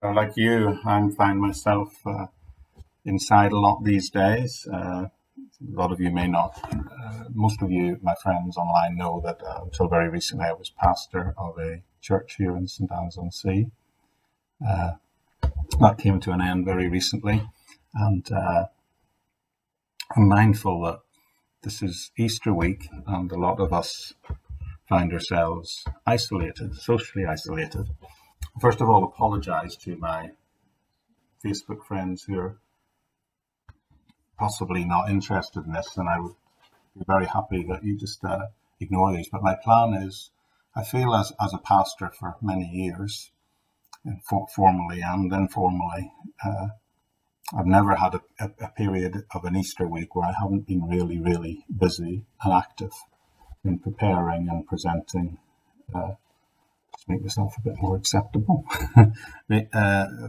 Like you, I find myself inside a lot these days. A lot of you may not. Most of you, my friends online, know that until very recently I was pastor of a church here in St Anne's on Sea. That came to an end very recently, and I'm mindful that this is Easter week, and a lot of us find ourselves isolated, socially isolated. First of all, apologise to my Facebook friends who are possibly not interested in this, and I would be very happy that you just ignore these. But my plan is, I feel as a pastor for many years, formally and informally, I've never had a period of an Easter week where I haven't been really, really busy and active in preparing and presenting. To make myself a bit more acceptable,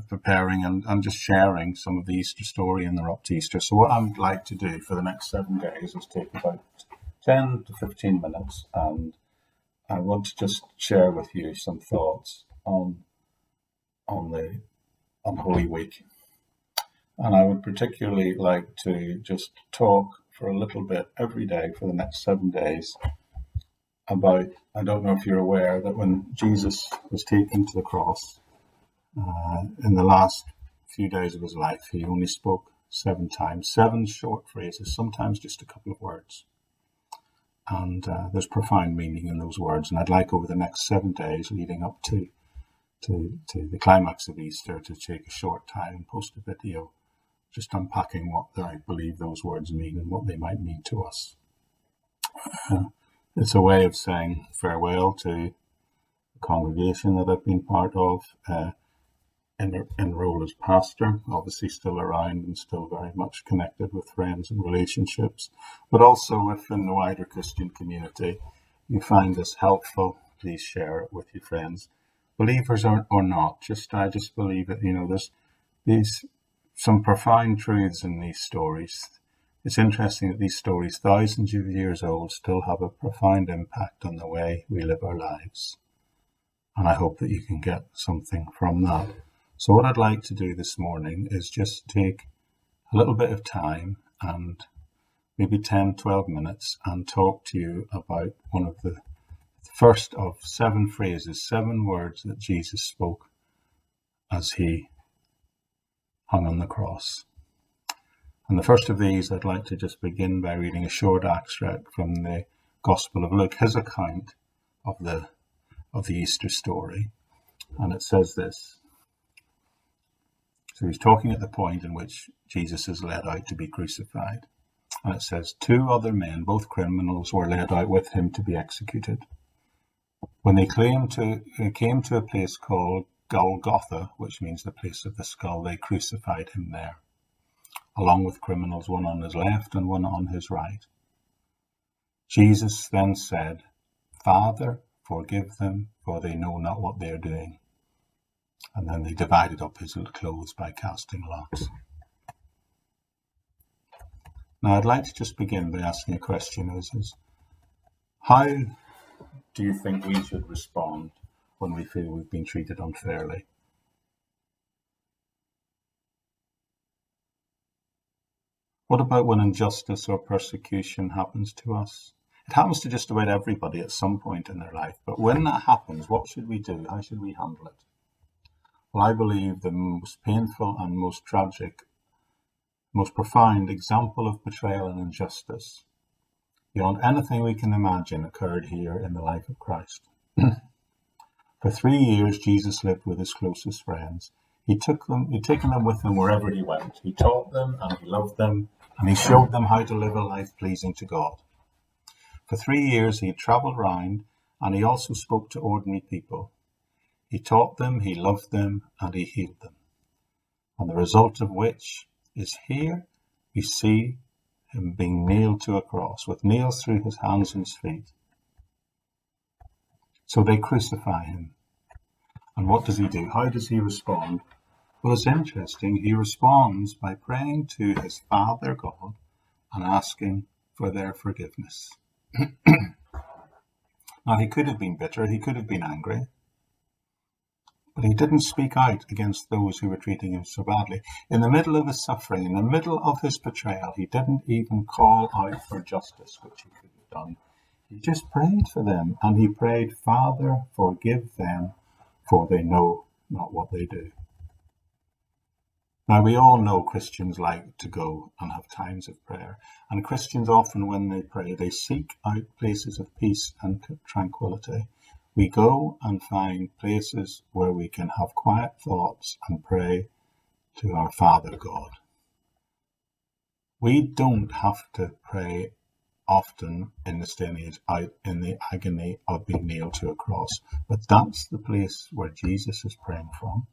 preparing and just sharing some of the Easter story in the up to Easter. So what I'd like to do for the next 7 days is take about 10 to 15 minutes, and I want to just share with you some thoughts on Holy Week. And I would particularly like to just talk for a little bit every day for the next 7 days about, I don't know if you're aware that when Jesus was taken to the cross, in the last few days of his life, he only spoke 7 times, 7 short phrases, sometimes just a couple of words. And there's profound meaning in those words. And I'd like over the next 7 days leading up to the climax of Easter to take a short time and post a video just unpacking what I believe those words mean and what they might mean to us. It's a way of saying farewell to the congregation that I've been part of, in role as pastor, obviously still around and still very much connected with friends and relationships, but also within the wider Christian community. You find this helpful, please share it with your friends, believers or not. I just believe that, there's these some profound truths in these stories. It's interesting that these stories, thousands of years old, still have a profound impact on the way we live our lives. And I hope that you can get something from that. So what I'd like to do this morning is just take a little bit of time and maybe 10, 12 minutes and talk to you about one of the first of 7 phrases, 7 words that Jesus spoke as he hung on the cross. And the first of these, I'd like to just begin by reading a short extract from the Gospel of Luke, his account of the Easter story. And it says this. So he's talking at the point in which Jesus is led out to be crucified. And it says, 2 other men, both criminals, were led out with him to be executed. When they came to a place called Golgotha, which means the place of the skull, they crucified him there, along with criminals, one on his left and one on his right. Jesus then said, Father, forgive them, for they know not what they are doing. And then they divided up his clothes by casting lots. Now, I'd like to just begin by asking a question, is how do you think we should respond when we feel we've been treated unfairly? What about when injustice or persecution happens to us? It happens to just about everybody at some point in their life. But when that happens, what should we do? How should we handle it? Well, I believe the most painful and most tragic, most profound example of betrayal and injustice beyond anything we can imagine occurred here in the life of Christ. For 3 years, Jesus lived with his closest friends. He'd taken them with him wherever he went. He taught them and he loved them, and he showed them how to live a life pleasing to God. For 3 years, he traveled around, and he also spoke to ordinary people. He taught them, he loved them, and he healed them. And the result of which is here we see him being nailed to a cross, with nails through his hands and his feet. So they crucify him. And what does he do? How does he respond? Well, it's interesting. He responds by praying to his Father God and asking for their forgiveness. Now, he could have been bitter, he could have been angry, But he didn't speak out against those who were treating him so badly. In the middle of his suffering, in the middle of his betrayal, he didn't even call out for justice, which he could have done. He just prayed for them, and he prayed, "Father, forgive them, for they know not what they do." Now, we all know Christians like to go and have times of prayer. And Christians often, when they pray, they seek out places of peace and tranquility. We go and find places where we can have quiet thoughts and pray to our Father God. We don't have to pray often in this day and age out in the agony of being nailed to a cross. But that's the place where Jesus is praying from.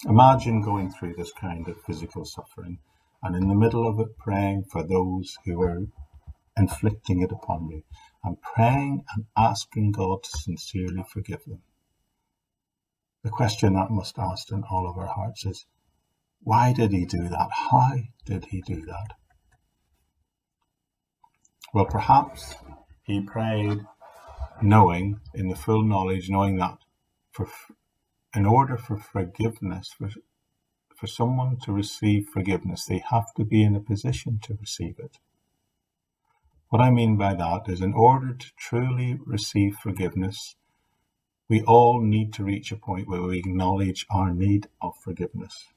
Imagine going through this kind of physical suffering and in the middle of it praying for those who are inflicting it upon you, and praying and asking God to sincerely forgive them. The question that must be asked in all of our hearts is, why did he do that? How did he do that? Well, perhaps he prayed knowing, in the full knowledge, knowing that in order for forgiveness, for someone to receive forgiveness, they have to be in a position to receive it. What I mean by that is, in order to truly receive forgiveness, we all need to reach a point where we acknowledge our need of forgiveness.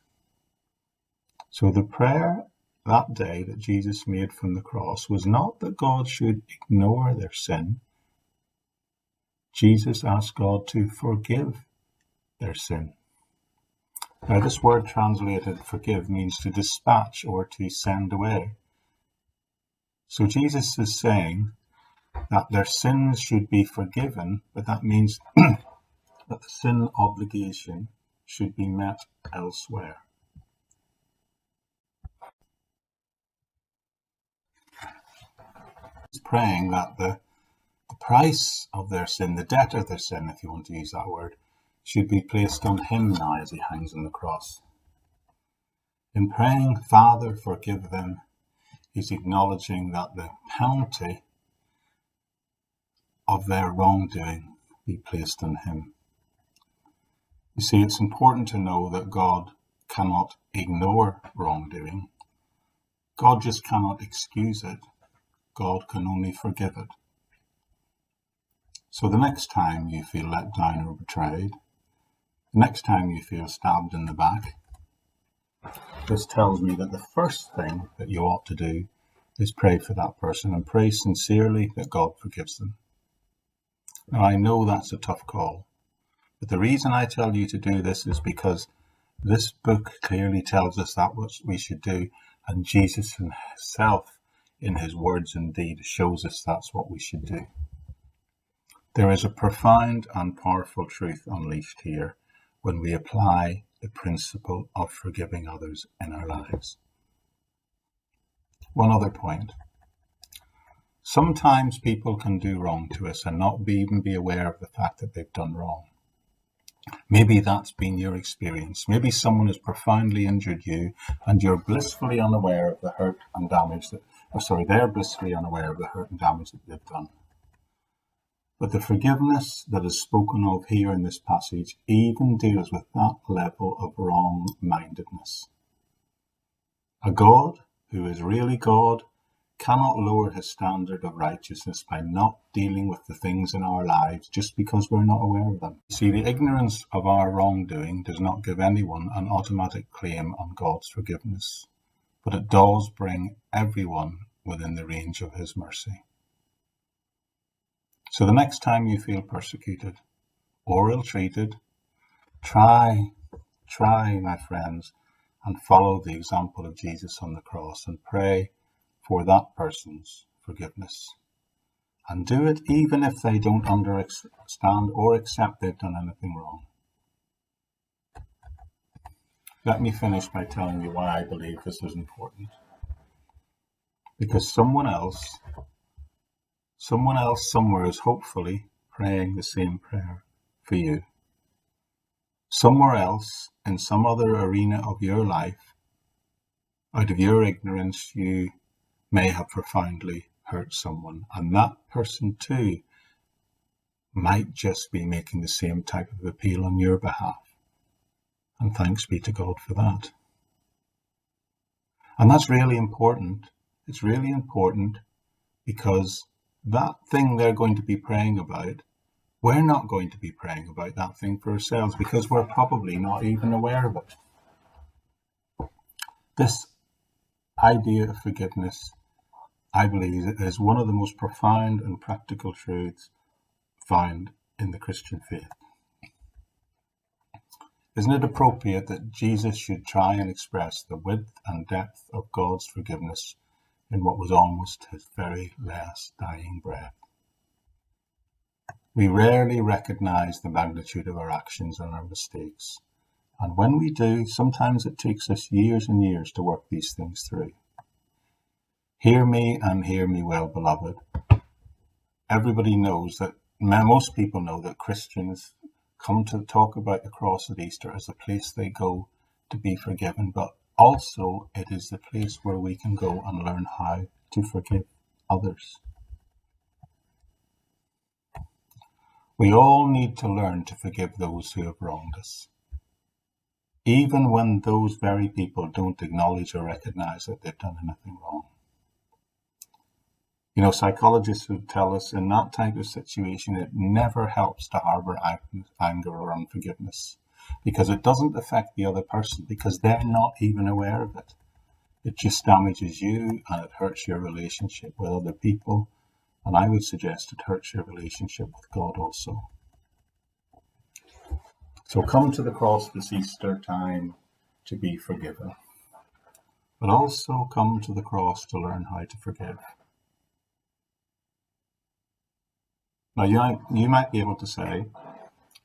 So the prayer that day that Jesus made from the cross was not that God should ignore their sin. Jesus asked God to forgive their sin. Now, this word translated forgive means to dispatch or to send away. So Jesus is saying that their sins should be forgiven, but that means that the sin obligation should be met elsewhere. He's praying that the price of their sin, the debt of their sin, if you want to use that word, should be placed on him now as he hangs on the cross. In praying, "Father, forgive them," he's acknowledging that the penalty of their wrongdoing be placed on him. You see, it's important to know that God cannot ignore wrongdoing. God just cannot excuse it. God can only forgive it. So the next time you feel let down or betrayed, the next time you feel stabbed in the back, this tells me that the first thing that you ought to do is pray for that person and pray sincerely that God forgives them. Now, I know that's a tough call, but the reason I tell you to do this is because this book clearly tells us that what we should do, and Jesus himself, in his words and deed, shows us that's what we should do. There is a profound and powerful truth unleashed here when we apply the principle of forgiving others in our lives. One other point. Sometimes people can do wrong to us and not even be aware of the fact that they've done wrong. Maybe that's been your experience. Maybe someone has profoundly injured you and you're blissfully unaware of the hurt and damage they're blissfully unaware of the hurt and damage that they've done. But the forgiveness that is spoken of here in this passage even deals with that level of wrong-mindedness. A God who is really God cannot lower his standard of righteousness by not dealing with the things in our lives just because we're not aware of them. See, the ignorance of our wrongdoing does not give anyone an automatic claim on God's forgiveness, but it does bring everyone within the range of his mercy. So the next time you feel persecuted or ill-treated, try, my friends, and follow the example of Jesus on the cross and pray for that person's forgiveness. And do it even if they don't understand or accept they've done anything wrong. Let me finish by telling you why I believe this is important. Because someone else somewhere is hopefully praying the same prayer for you. Somewhere else, in some other arena of your life, out of your ignorance, you may have profoundly hurt someone. And that person too might just be making the same type of appeal on your behalf. And thanks be to God for that. And that's really important. It's really important because that thing they're going to be praying about, we're not going to be praying about that thing for ourselves because we're probably not even aware of it. This idea of forgiveness, I believe, is one of the most profound and practical truths found in the Christian faith. Isn't it appropriate that Jesus should try and express the width and depth of God's forgiveness in what was almost his very last dying breath? We rarely recognize the magnitude of our actions and our mistakes. And when we do, sometimes it takes us years and years to work these things through. Hear me and hear me well, beloved. Everybody knows that, most people know that Christians come to talk about the cross at Easter as a place they go to be forgiven, but also it is the place where we can go and learn how to forgive others. We all need to learn to forgive those who have wronged us, even when those very people don't acknowledge or recognize that they've done anything wrong. You know, psychologists would tell us in that type of situation, it never helps to harbor anger or unforgiveness because it doesn't affect the other person because they're not even aware of it. It just damages you and it hurts your relationship with other people. And I would suggest it hurts your relationship with God also. So come to the cross this Easter time to be forgiven, but also come to the cross to learn how to forgive. Now, you might be able to say,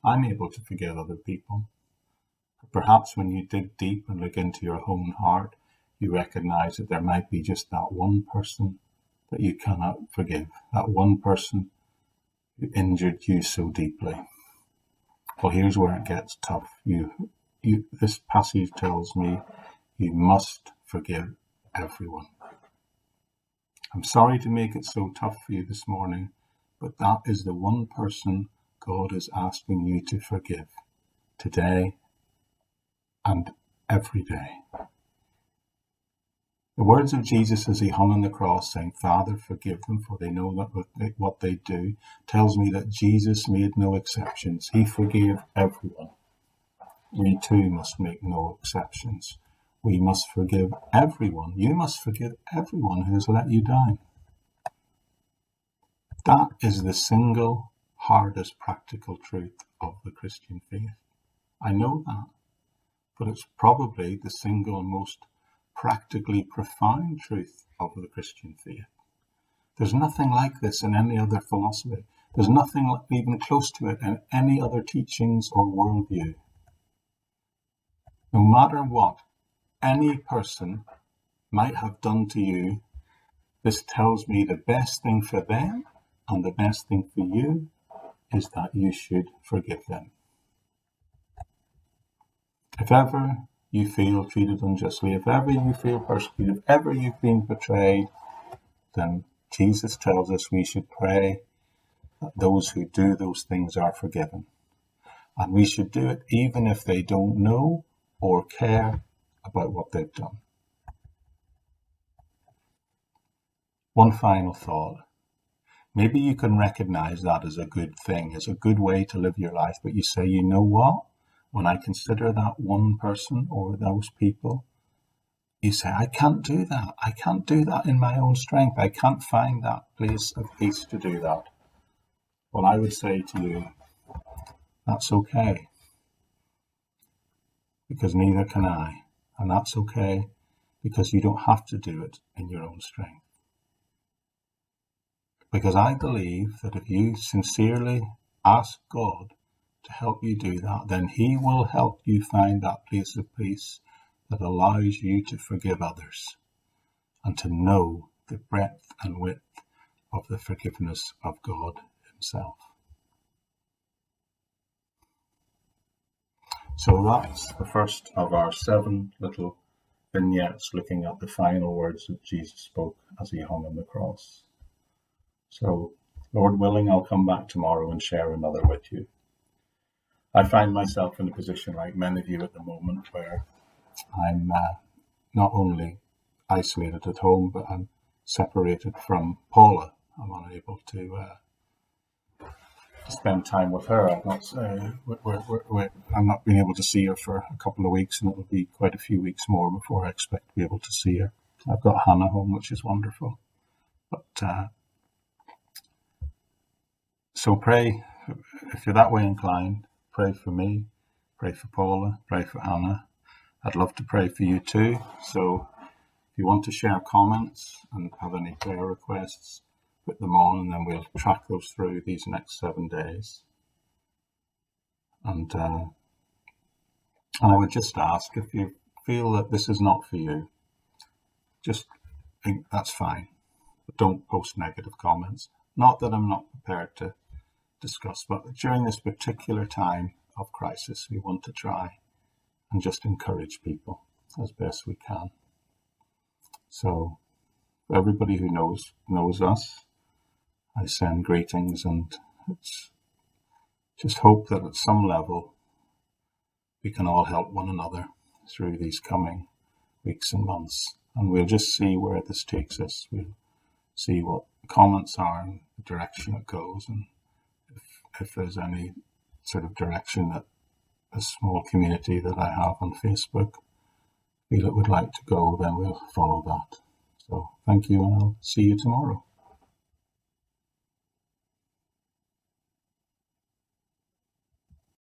I'm able to forgive other people. Perhaps when you dig deep and look into your own heart, you recognize that there might be just that one person that you cannot forgive, that one person who injured you so deeply. Well, here's where it gets tough. This passage tells me you must forgive everyone. I'm sorry to make it so tough for you this morning, but that is the one person God is asking you to forgive today and every day. The words of Jesus as he hung on the cross saying, Father, forgive them, for they know not what they do, tells me that Jesus made no exceptions. He forgave everyone. We too must make no exceptions. We must forgive everyone. You must forgive everyone who has let you down. That is the single hardest practical truth of the Christian faith. I know that, but it's probably the single most practically profound truth of the Christian faith. There's nothing like this in any other philosophy. There's nothing even close to it in any other teachings or worldview. No matter what any person might have done to you, this tells me the best thing for them and the best thing for you is that you should forgive them. If ever you feel treated unjustly, if ever you feel persecuted, if ever you've been betrayed, then Jesus tells us we should pray that those who do those things are forgiven. And we should do it even if they don't know or care about what they've done. One final thought. Maybe you can recognize that as a good thing, as a good way to live your life, but you say, you know what? When I consider that one person or those people, you say, I can't do that. I can't do that in my own strength. I can't find that place of peace to do that. Well, I would say to you, that's okay. Because neither can I. And that's okay because you don't have to do it in your own strength. Because I believe that if you sincerely ask God to help you do that, then he will help you find that place of peace that allows you to forgive others and to know the breadth and width of the forgiveness of God himself. So that's the first of our 7 little vignettes looking at the final words that Jesus spoke as he hung on the cross. So Lord willing, I'll come back tomorrow and share another with you. I find myself in a position like many of you at the moment where I'm not only isolated at home, but I'm separated from Paula. I'm unable to spend time with her. I'm not being able to see her for a couple of weeks, and it'll be quite a few weeks more before I expect to be able to see her. I've got Hannah home, which is wonderful. But so pray, if you're that way inclined, pray for me, pray for Paula, pray for Hannah. I'd love to pray for you too. So if you want to share comments and have any prayer requests, put them on, and then we'll track those through these next 7 days. And I would just ask, if you feel that this is not for you, just think that's fine. But don't post negative comments. Not that I'm not prepared to discuss, but during this particular time of crisis, we want to try and just encourage people as best we can. So everybody who knows us, I send greetings, and it's just hope that at some level we can all help one another through these coming weeks and months. And we'll just see where this takes us. We'll see what comments are and the direction it goes. And if there's any sort of direction that a small community that I have on Facebook feel it would like to go, then we'll follow that. So thank you, and I'll see you tomorrow.